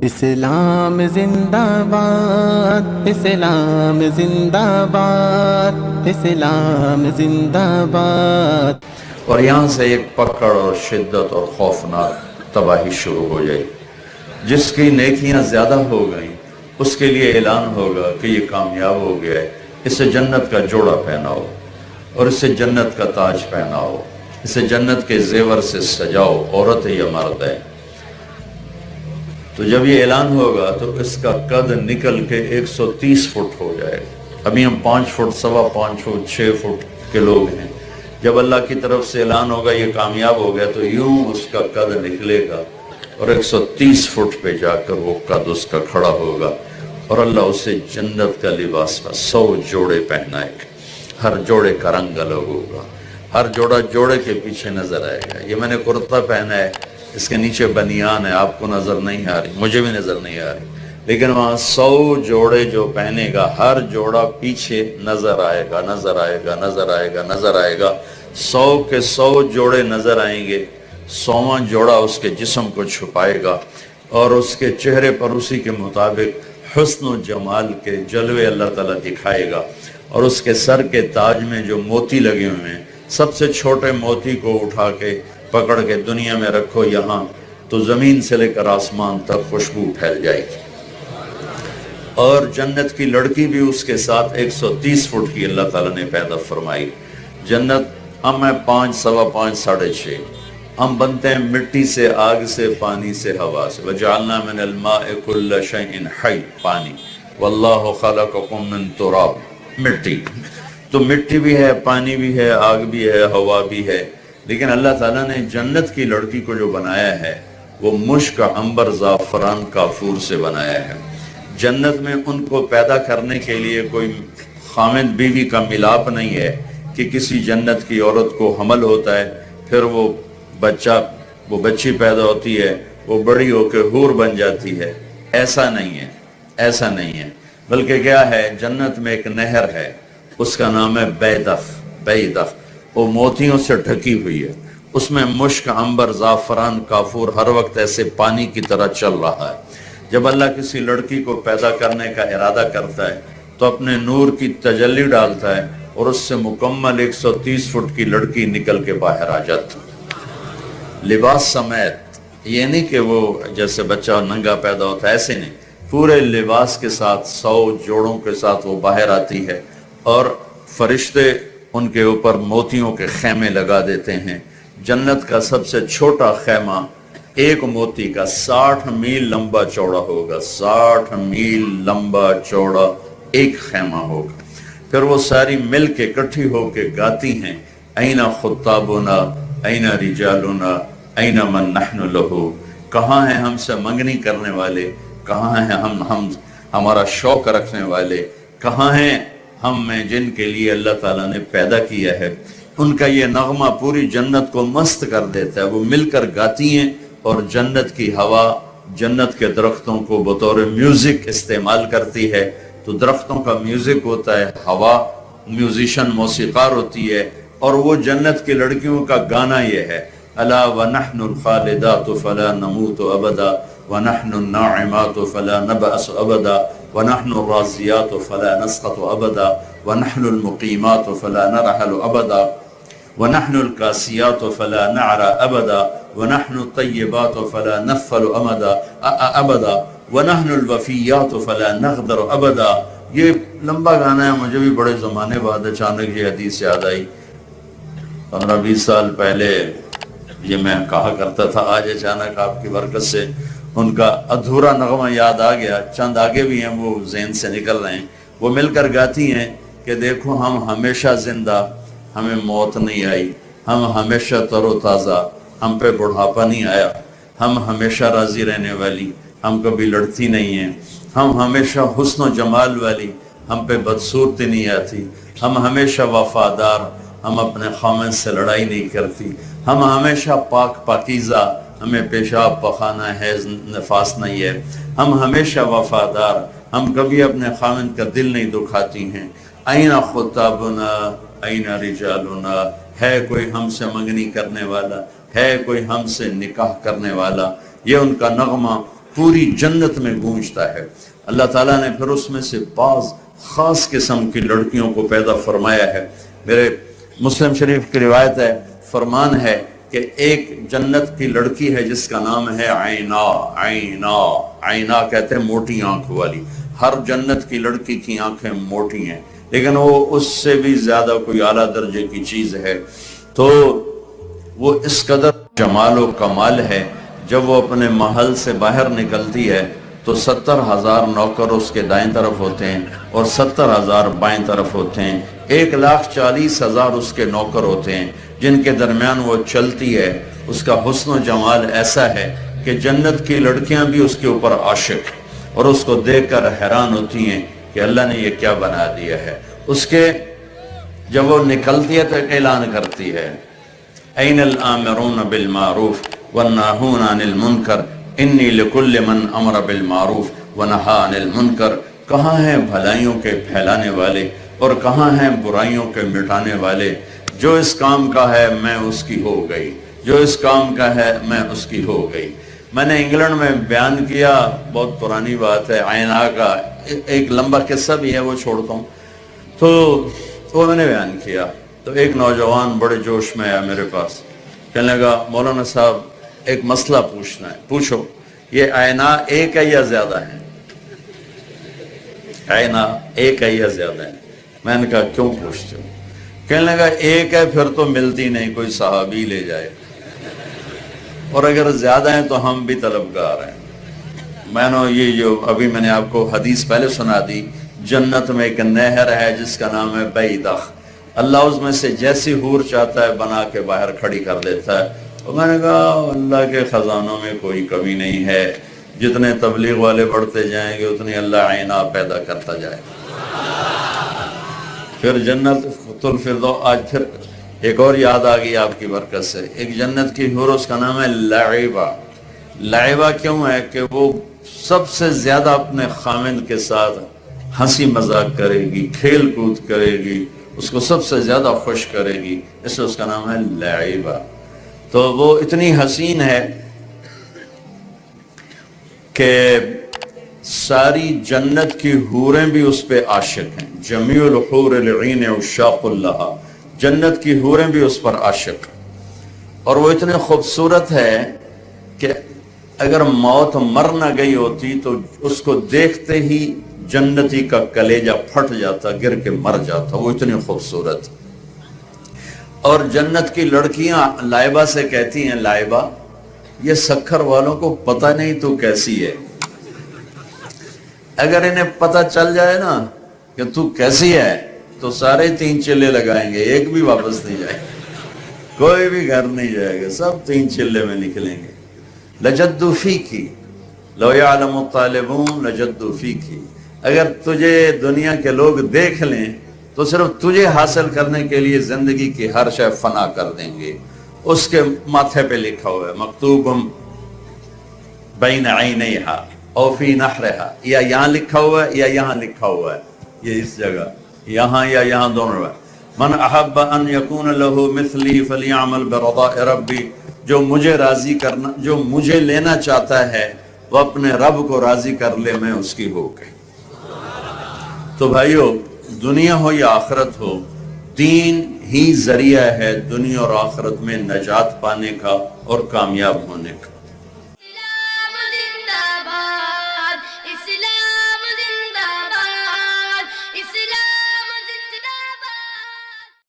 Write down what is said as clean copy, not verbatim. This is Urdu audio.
اسلام زندہ باد، اسلام زندہ باد، اسلام زندہ باد۔ اور یہاں سے ایک پکڑ اور شدت اور خوفناک تباہی شروع ہو جائے۔ جس کی نیکیاں زیادہ ہو گئیں اس کے لیے اعلان ہوگا کہ یہ کامیاب ہو گیا ہے، اسے جنت کا جوڑا پہناؤ اور اسے جنت کا تاج پہناؤ، اسے جنت کے زیور سے سجاؤ، عورت ہے یا مرد ہے۔ تو جب یہ اعلان ہوگا تو اس کا قد نکل کے 130 فٹ ہو جائے گا۔ ابھی ہم 5 فٹ، 5.25 فٹ، 6 فٹ کے لوگ ہیں۔ جب اللہ کی طرف سے اعلان ہوگا یہ کامیاب ہو گیا تو یوں اس کا قد نکلے گا اور 130 فٹ پہ جا کر وہ قد اس کا کھڑا ہوگا، اور اللہ اسے جنت کا لباس میں 100 جوڑے پہنائے گا۔ ہر جوڑے کا رنگ الگ ہوگا، ہر جوڑا جوڑے کے پیچھے نظر آئے گا۔ یہ میں نے کرتا پہنا ہے، اس کے نیچے بنیان ہے، آپ کو نظر نہیں آ رہی، مجھے بھی نظر نہیں آ رہی، لیکن وہاں 100 جوڑے جو پہنے گا، ہر جوڑا پیچھے نظر آئے گا، نظر آئے گا، نظر آئے گا، نظر آئے گا۔ 100 کے 100 جوڑے نظر آئیں گے، 100واں جوڑا اس کے جسم کو چھپائے گا اور اس کے چہرے پر اسی کے مطابق حسن و جمال کے جلوے اللہ تعالیٰ دکھائے گا، اور اس کے سر کے تاج میں جو موتی لگے ہوئے ہیں، سب سے چھوٹے موتی کو اٹھا کے پکڑ کے دنیا میں رکھو یہاں، تو زمین سے لے کر آسمان تک خوشبو پھیل جائے گی۔ اور جنت کی لڑکی بھی اس کے ساتھ 130 فٹ کی اللہ تعالیٰ نے پیدا فرمائی۔ جنت ہم ہے 5، 5.25، 6.5۔ ہم بنتے ہیں مٹی سے، آگ سے، پانی سے، ہوا سے۔ وَجَعَلْنَا مِنَ الْمَاءِ كُلَّ شَيْءٍ حَيٍّ، پانی۔ وَاللَّهُ خَلَقَكُم مِّن تُرَابٍ، مٹی۔ تو مٹی بھی ہے، پانی بھی ہے، آگ بھی ہے، ہوا بھی ہے، لیکن اللہ تعالیٰ نے جنت کی لڑکی کو جو بنایا ہے وہ مشک، عنبر، زعفران، کافور سے بنایا ہے۔ جنت میں ان کو پیدا کرنے کے لیے کوئی خامد بیوی کا ملاپ نہیں ہے کہ کسی جنت کی عورت کو حمل ہوتا ہے، پھر وہ بچی پیدا ہوتی ہے، وہ بڑی ہو کے حور بن جاتی ہے۔ ایسا نہیں ہے، ایسا نہیں ہے، بلکہ کیا ہے، جنت میں ایک نہر ہے، اس کا نام ہے بیدخ، وہ موتیوں سے ڈھکی ہوئی ہے، اس میں مشک، عنبر، زعفران، کافور ہر وقت ایسے پانی کی طرح چل رہا ہے۔ جب اللہ کسی لڑکی کو پیدا کرنے کا ارادہ کرتا ہے تو اپنے نور کی تجلی ڈالتا ہے اور اس سے مکمل 130 فٹ کی لڑکی نکل کے باہر آ جاتی، لباس سمیت۔ یہ نہیں کہ وہ جیسے بچہ ننگا پیدا ہوتا ہے، ایسے نہیں، پورے لباس کے ساتھ 100 جوڑوں کے ساتھ وہ باہر آتی ہے، اور فرشتے ان کے اوپر موتیوں کے خیمے لگا دیتے ہیں۔ جنت کا سب سے چھوٹا خیمہ ایک موتی کا 60 میل لمبا چوڑا ہوگا، 60 میل لمبا چوڑا ایک خیمہ ہوگا۔ پھر وہ ساری مل کے اکٹھی ہو کے گاتی ہیں، این خطابنا این رجالنا این من نحن لہو، کہاں ہیں ہم سے منگنی کرنے والے، کہاں ہیں ہمارا شوق رکھنے والے، کہاں ہیں ہم میں جن کے لیے اللہ تعالیٰ نے پیدا کیا ہے۔ ان کا یہ نغمہ پوری جنت کو مست کر دیتا ہے، وہ مل کر گاتی ہیں، اور جنت کی ہوا جنت کے درختوں کو بطور میوزک استعمال کرتی ہے۔ تو درختوں کا میوزک ہوتا ہے، ہوا میوزیشن، موسیقار ہوتی ہے، اور وہ جنت کی لڑکیوں کا گانا یہ ہے، الا ونحن الخالدات فلا نموت ابدا ونحن الناعمات فلا نبأس ابدا ونحن الراضيات فلا نسقط ابدا ونحن المقيمات فلا نرحل ابدا ونحن الكاسيات فلا نعرى ابدا ونحن الطيبات فلا نغفل ابدا ونحن الوفيات فلا نغدر ابدا۔ یہ لمبا گانا ہے، مجھے بھی بڑے زمانے بعد اچانک یہ حدیث یاد آئی۔ 15-20 سال پہلے یہ میں کہا کرتا تھا، آج اچانک آپ کی برکت سے ان کا ادھورا نغمہ یاد آ گیا۔ چند آگے بھی ہیں، وہ ذہن سے نکل رہے ہیں۔ وہ مل کر گاتی ہیں کہ دیکھو ہم ہمیشہ زندہ، ہمیں موت نہیں آئی، ہم ہمیشہ تر و تازہ، ہم پہ بڑھاپا نہیں آیا، ہم ہمیشہ راضی رہنے والی، ہم کبھی لڑتی نہیں ہیں، ہم ہمیشہ حسن و جمال والی، ہم پہ بدصورتی نہیں آتی، ہم ہمیشہ وفادار، ہم اپنے خامن سے لڑائی نہیں کرتی، ہم ہمیشہ پاک پاکیزہ، ہمیں پیشاب پخانہ حیض نفاس نہیں ہے، ہم ہمیشہ وفادار، ہم کبھی اپنے خامن کا دل نہیں دکھاتی ہیں۔ این خطابنا این رجالنا، ہے کوئی ہم سے منگنی کرنے والا، ہے کوئی ہم سے نکاح کرنے والا۔ یہ ان کا نغمہ پوری جنت میں گونجتا ہے۔ اللہ تعالیٰ نے پھر اس میں سے بعض خاص قسم کی لڑکیوں کو پیدا فرمایا ہے۔ میرے مسلم شریف کی روایت ہے، فرمان ہے کہ ایک جنت کی لڑکی ہے جس کا نام ہے عینا۔ عینا عینا کہتے ہیں موٹی آنکھ والی۔ ہر جنت کی لڑکی کی آنکھیں موٹی ہیں، لیکن وہ اس سے بھی زیادہ کوئی اعلیٰ درجے کی چیز ہے۔ تو وہ اس قدر جمال و کمال ہے، جب وہ اپنے محل سے باہر نکلتی ہے تو 70,000 نوکر اس کے دائیں طرف ہوتے ہیں اور 70,000 بائیں طرف ہوتے ہیں۔ 1,40,000 اس کے نوکر ہوتے ہیں جن کے درمیان وہ چلتی ہے۔ اس کا حسن و جمال ایسا ہے کہ جنت کی لڑکیاں بھی اس کے اوپر عاشق اور اس کو دیکھ کر حیران ہوتی ہیں کہ اللہ نے یہ کیا بنا دیا ہے۔ اس کے جب وہ نکلتی ہے تو ایک اعلان کرتی ہے، این الآمرون بالمعروف والناہون عن المنکر انی لکل من امر بالمعروف ونہا عن المنکر۔ کہاں ہیں بھلائیوں کے پھیلانے والے اور کہاں ہیں برائیوں کے مٹانے والے؟ جو اس کام کا ہے میں اس کی ہو گئی، جو اس کام کا ہے میں اس کی ہو گئی۔ میں نے انگلینڈ میں بیان کیا، بہت پرانی بات ہے، عینا کا ایک لمبا قصہ بھی ہے، وہ چھوڑتا ہوں۔ تو وہ میں نے بیان کیا تو ایک نوجوان بڑے جوش میں آیا میرے پاس، کہنے لگا مولانا صاحب ایک مسئلہ پوچھنا ہے۔ پوچھو، یہ عینا ایک ہے یا زیادہ ہے؟ عینا ایک ہے یا زیادہ ہے؟ میں نے کہا کیوں پوچھتے ہو؟ کہنے لگا ایک ہے پھر تو ملتی نہیں، کوئی صحابی لے جائے، اور اگر زیادہ ہیں تو ہم بھی طلبگار ہیں۔ میں نے یہ جو ابھی میں نے آپ کو حدیث پہلے سنا دی، جنت میں ایک نہر ہے جس کا نام ہے بیدخ، اللہ اس میں سے جیسی حور چاہتا ہے بنا کے باہر کھڑی کر دیتا ہے۔ اور میں نے کہا اللہ کے خزانوں میں کوئی کمی نہیں ہے، جتنے تبلیغ والے بڑھتے جائیں گے اتنی اللہ عینا پیدا کرتا جائے۔ پھر جنت الفردوس، آج پھر ایک اور یاد آ گئی آپ کی برکت سے، ایک جنت کی حور اس کا نام ہے لعبہ۔ لعبہ کیوں ہے کہ وہ سب سے زیادہ اپنے خامند کے ساتھ ہنسی مذاق کرے گی، کھیل کود کرے گی، اس کو سب سے زیادہ خوش کرے گی، اس لیے اس کا نام ہے لعبہ۔ تو وہ اتنی حسین ہے کہ ساری جنت کی حوریں بھی اس پہ عاشق ہیں۔ جمیع الحور العین عشاق اللہ، جنت کی حوریں بھی اس پر عاشق، اور وہ اتنے خوبصورت ہے کہ اگر موت مر نہ گئی ہوتی تو اس کو دیکھتے ہی جنتی کا کلیجہ پھٹ جاتا، گر کے مر جاتا، وہ اتنی خوبصورت۔ اور جنت کی لڑکیاں لائبہ سے کہتی ہیں، لائبہ یہ سکھر والوں کو پتہ نہیں تو کیسی ہے، اگر انہیں پتہ چل جائے نا کہ تو کیسی ہے تو سارے 3 چلے لگائیں گے، ایک بھی واپس نہیں جائے گا، کوئی بھی گھر نہیں جائے گا، سب 3 چلے میں نکلیں گے۔ لجدوا فیکی لو یعلم الطالبون لجدوا فیکی، اگر تجھے دنیا کے لوگ دیکھ لیں تو صرف تجھے حاصل کرنے کے لیے زندگی کی ہر شے فنا کر دیں گے۔ اس کے ماتھے پہ لکھا ہوا ہے مکتوب بین عینیہا او فی نحرہا، یا یہاں لکھا ہوا ہے یا یہاں لکھا ہوا ہے، یہ اس جگہ یہاں یا یہاں دونوں ہے۔ من احب ان یکون لہ مثلی فلیعمل برضاء ربی، جو مجھے راضی کرنا، جو مجھے لینا چاہتا ہے وہ اپنے رب کو راضی کر لے، میں اس کی ہو گئی۔ تو بھائیو، دنیا ہو یا آخرت ہو، دین ہی ذریعہ ہے دنیا اور آخرت میں نجات پانے کا اور کامیاب ہونے کا۔